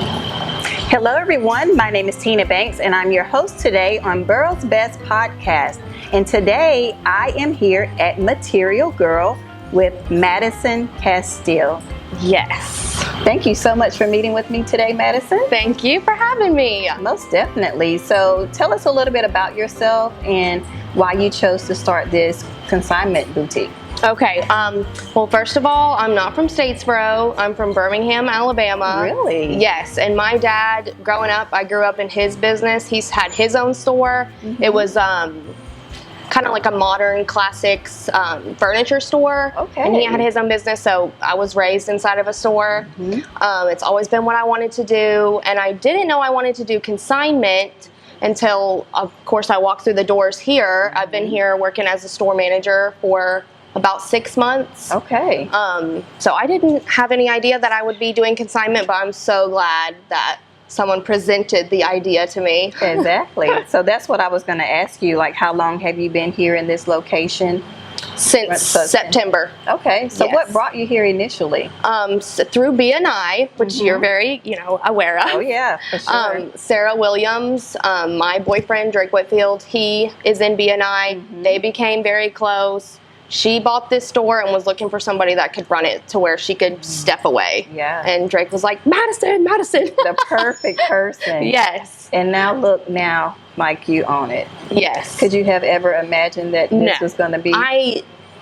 Hello everyone, my name is Tina Banks and I'm your host today on Burrow's Best Podcast. And today I am here at Material Girl with Madison Casteel. Yes. Thank you so much for meeting with me today, Madison. Thank you for having me. Most definitely. So tell us a little bit about yourself and why you chose to start this consignment boutique. Okay, well, first of all, I'm not from Statesboro. I'm from Birmingham, Alabama. Really? Yes, and my dad, growing up, I grew up in his business. He's had his own store. Mm-hmm. It was kind of like a modern classics furniture store. Okay. And he had his own business, so I was raised inside of a store. Mm-hmm. It's always been what I wanted to do, and I didn't know I wanted to do consignment until, of course, I walked through the doors here. I've been here working as a store manager for about 6 months. Okay. So I didn't have any idea that I would be doing consignment, but I'm so glad that someone presented the idea to me. Exactly. So that's what I was going to ask you. Like, how long have you been here in this location? Since September. Okay. So yes. What brought you here initially? So through BNI, which mm-hmm. you're very, aware of. Oh yeah, for sure. Sarah Williams, my boyfriend Drake Whitfield, he is in BNI. Mm-hmm. They became very close. She bought this store and was looking for somebody that could run it to where she could step away. Yeah. And Drake was like, Madison. The perfect person. Yes. And now Mike, you own it. Yes. Could you have ever imagined that this was going to be?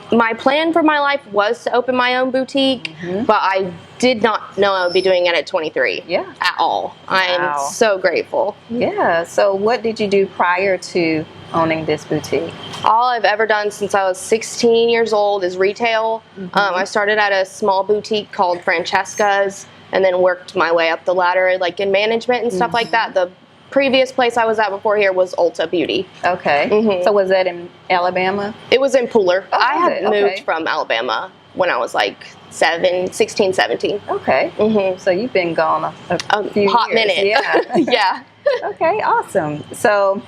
My plan for my life was to open my own boutique, mm-hmm. but I did not know I would be doing it at 23. Yeah. At all. Wow. I'm so grateful. Yeah. So what did you do prior to owning this boutique? All I've ever done since I was 16 years old is retail. Mm-hmm. I started at a small boutique called Francesca's and then worked my way up the ladder like in management and stuff mm-hmm. like that. The previous place I was at before here was Ulta Beauty. Okay. Mm-hmm. So was that in Alabama? It was in Pooler. Oh, I had moved from Alabama when I was like 16, 17. Okay. Mm-hmm. So you've been gone a few hot years. Minute. Yeah. Yeah. Okay, awesome. So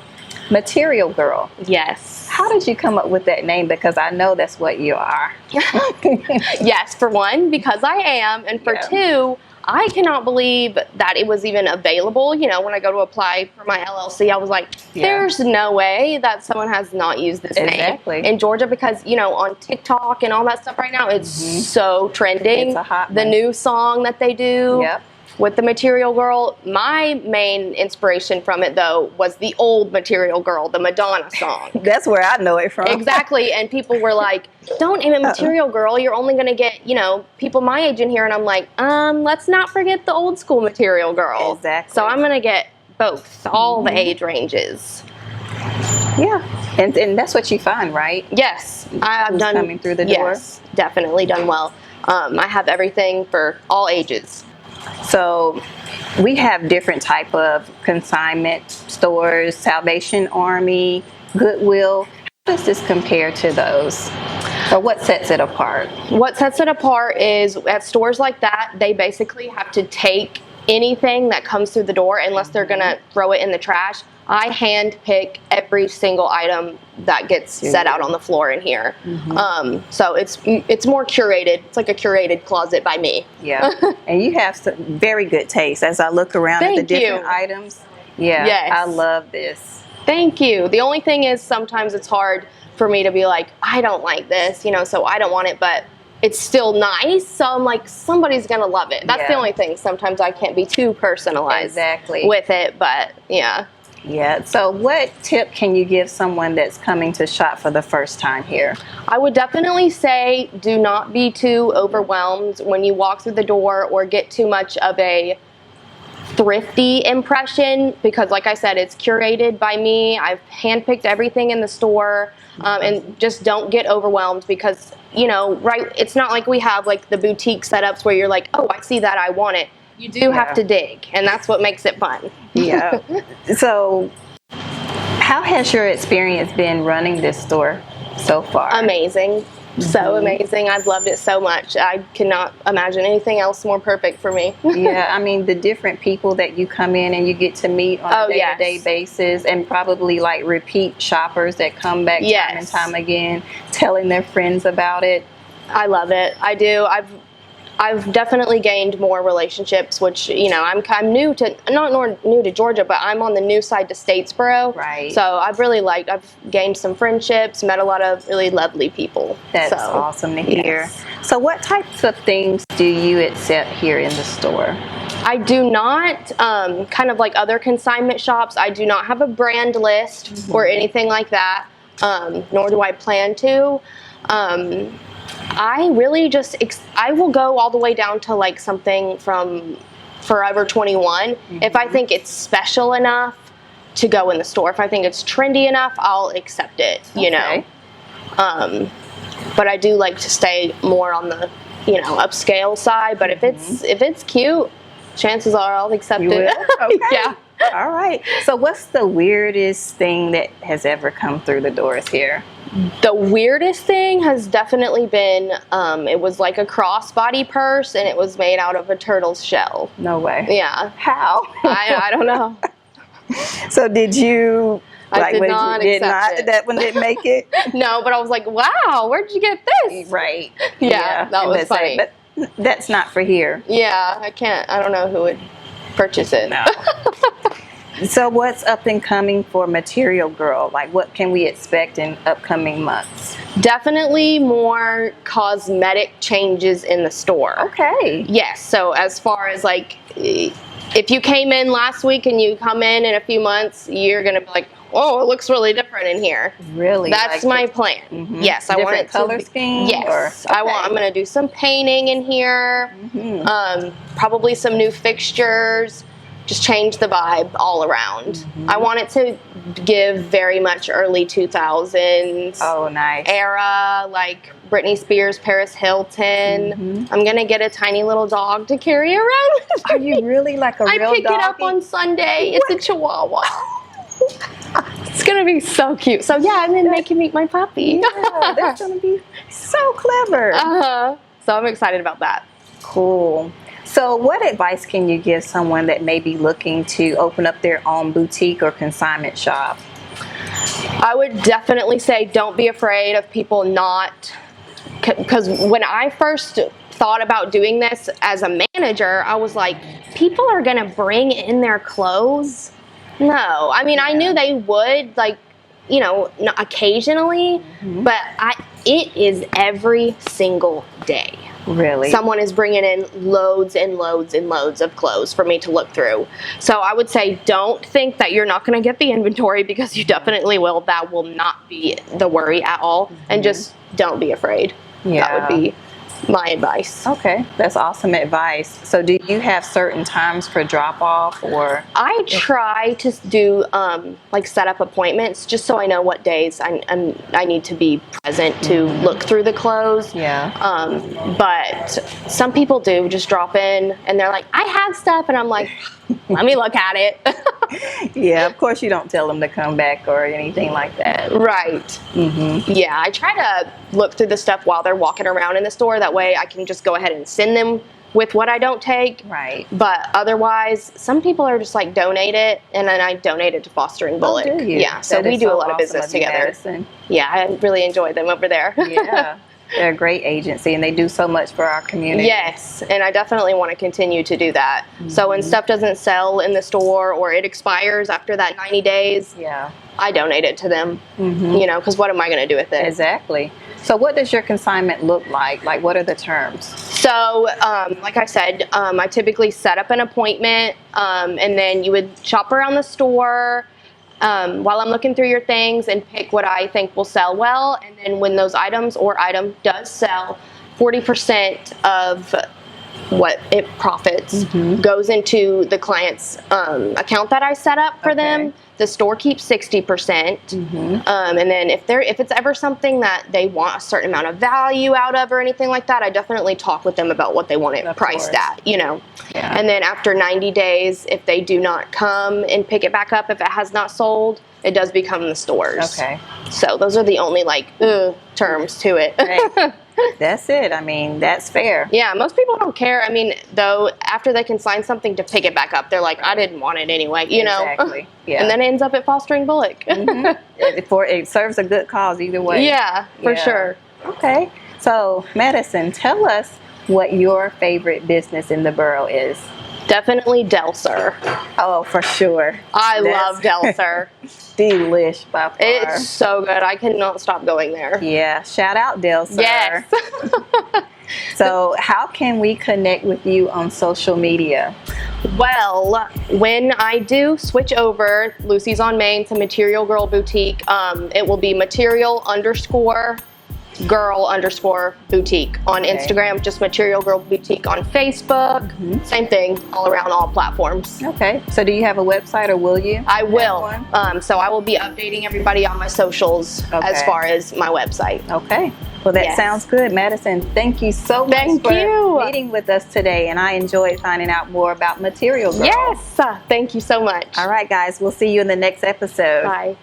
Material Girl. Yes. How did you come up with that name? Because I know that's what you are. Yes, for one, because I am. And for two, I cannot believe that it was even available. When I go to apply for my LLC, I was like, there's no way that someone has not used this name in Georgia because, on TikTok and all that stuff right now, it's mm-hmm. so trending. It's a hot The one. new song that they do. With the Material Girl, my main inspiration from it, though, was the old Material Girl, the Madonna song. That's where I know it from. Exactly, and people were like, don't name it Material Girl, you're only going to get, people my age in here, and I'm like, let's not forget the old school Material Girl. Exactly. So I'm going to get both, all mm-hmm. the age ranges. Yeah, and that's what you find, right? Yes, I've done. Coming through the door? Yes, definitely done well. I have everything for all ages. So we have different type of consignment stores, Salvation Army, Goodwill. How does this compare to those? Or what sets it apart? What sets it apart is at stores like that, they basically have to take anything that comes through the door unless they're going to throw it in the trash. I hand pick every single item that gets set out on the floor in here. Mm-hmm. So it's more curated. It's like a curated closet by me. Yeah. And you have some very good taste as I look around at the different items. Yeah. Yes. I love this. Thank you. The only thing is sometimes it's hard for me to be like, I don't like this, so I don't want it, but it's still nice. So I'm like, somebody's going to love it. That's the only thing. Sometimes I can't be too personalized with it, but yeah. Yeah. So what tip can you give someone that's coming to shop for the first time here? I would definitely say do not be too overwhelmed when you walk through the door or get too much of a thrifty impression because, like I said, it's curated by me. I've handpicked everything in the store, and just don't get overwhelmed because, it's not like we have like the boutique setups where you're like, oh, I see that, I want it. You do have to dig, and that's what makes it fun. Yeah. So how has your experience been running this store so far? Amazing. So amazing. I've loved it so much. I cannot imagine anything else more perfect for me. Yeah, I mean, the different people that you come in and you get to meet on a day-to-day basis, and probably like repeat shoppers that come back time and time again, telling their friends about it. I love it. I do. I've definitely gained more relationships, which, I'm new to, not new to Georgia, but I'm on the new side to Statesboro. Right. So I've gained some friendships, met a lot of really lovely people. That's awesome to hear. Yes. So what types of things do you accept here in the store? I do not, kind of like other consignment shops, I do not have a brand list or anything like that, nor do I plan to. I really I will go all the way down to like something from Forever 21. If I think it's special enough to go in the store, if I think it's trendy enough, I'll accept it, you know. But I do like to stay more on the, upscale side. But if it's cute, chances are I'll accept You it. will? Okay. Yeah. All right. So what's the weirdest thing that has ever come through the doors here? The weirdest thing has definitely been, it was like a crossbody purse, and it was made out of a turtle's shell. No way. Yeah. How? I don't know. So did you... I did not accept it. That one didn't make it? No, but I was like, wow, where'd you get this? Right. Yeah, that was funny. But that's not for here. Yeah, I don't know who would purchase it. No. So what's up and coming for Material Girl? Like, what can we expect in upcoming months? Definitely more cosmetic changes in the store. Okay. Yes, so as far as like, if you came in last week and you come in a few months, you're going to be like, oh, it looks really different in here. Really? That's my plan. Yes, I want it to color scheme? Yes, Okay. I'm going to do some painting in here. Probably some new fixtures. Just change the vibe all around. I want it to give very much early 2000s. Oh, nice. Era, like Britney Spears, Paris Hilton. I'm going to get a tiny little dog to carry around with me. Are you really like a real dog? I picked it up on Sunday. It's a Chihuahua. It's going to be so cute. So yeah, and then they can meet my puppy. Yeah, that's going to be so clever. So I'm excited about that. Cool. So what advice can you give someone that may be looking to open up their own boutique or consignment shop? I would definitely say don't be afraid of people not, because when I first thought about doing this as a manager, I was like, people are going to bring in their clothes? No. I mean, I knew they would, like, occasionally, but it is every single day. Really? Someone is bringing in loads and loads and loads of clothes for me to look through. So I would say don't think that you're not going to get the inventory, because you definitely will. That will not be the worry at all. And just don't be afraid. Yeah. That would be my advice. Okay, that's awesome advice. So do you have certain times for drop off, or? I try to do like set up appointments just so I know what days I need to be present to look through the clothes. Yeah. But some people do just drop in and they're like, I have stuff, and I'm like, let me look at it. Yeah, of course you don't tell them to come back or anything like that. Right. Yeah, I try to look through the stuff while they're walking around in the store. That way I can just go ahead and send them with what I don't take. Right. But otherwise, some people are just like, donate it, and then I donate it to Foster and Bullock. Oh, do you? Yeah, so That we is do a so lot of awesome business of you, together. Madison. Yeah, I really enjoy them over there. Yeah. They're a great agency, and they do so much for our community. Yes, and I definitely want to continue to do that. So when stuff doesn't sell in the store or it expires after that 90 days, Yeah. I donate it to them, because what am I going to do with it? Exactly. So what does your consignment look like? Like, what are the terms? So, like I said, I typically set up an appointment, and then you would shop around the store while I'm looking through your things and pick what I think will sell well. And then when those items or item does sell, 40% of what it profits goes into the client's account that I set up for them. The store keeps 60%. And then if it's ever something that they want a certain amount of value out of or anything like that, I definitely talk with them about what they want it priced at, Yeah. And then after 90 days, if they do not come and pick it back up, if it has not sold, it does become the store's. Okay. So those are the only terms to it. Right. That's it. I mean, that's fair. Yeah, most people don't care. I mean, though, after they can sign something to pick it back up, they're like, I didn't want it anyway, Exactly. Yeah. And then it ends up at Foster and Bullock. It serves a good cause either way. Yeah, for sure. Okay. So, Madison, tell us, what your favorite business in the borough is. Definitely Delser. Oh, for sure. I love Delser. Delish by far. It's so good. I cannot stop going there. Yeah, shout out Delser. Yes. So how can we connect with you on social media? Well, when I do switch over Lucy's on Main to Material Girl Boutique, it will be material_girl_boutique on Instagram, just Material Girl Boutique on Facebook. Same thing all around all platforms. Okay. So do you have a website, or will you? I will. So I will be updating everybody on my socials as far as my website. Okay. Well, that sounds good. Madison, thank you so much for meeting with us today, and I enjoyed finding out more about Material Girl. Yes. Thank you so much. All right, guys. We'll see you in the next episode. Bye.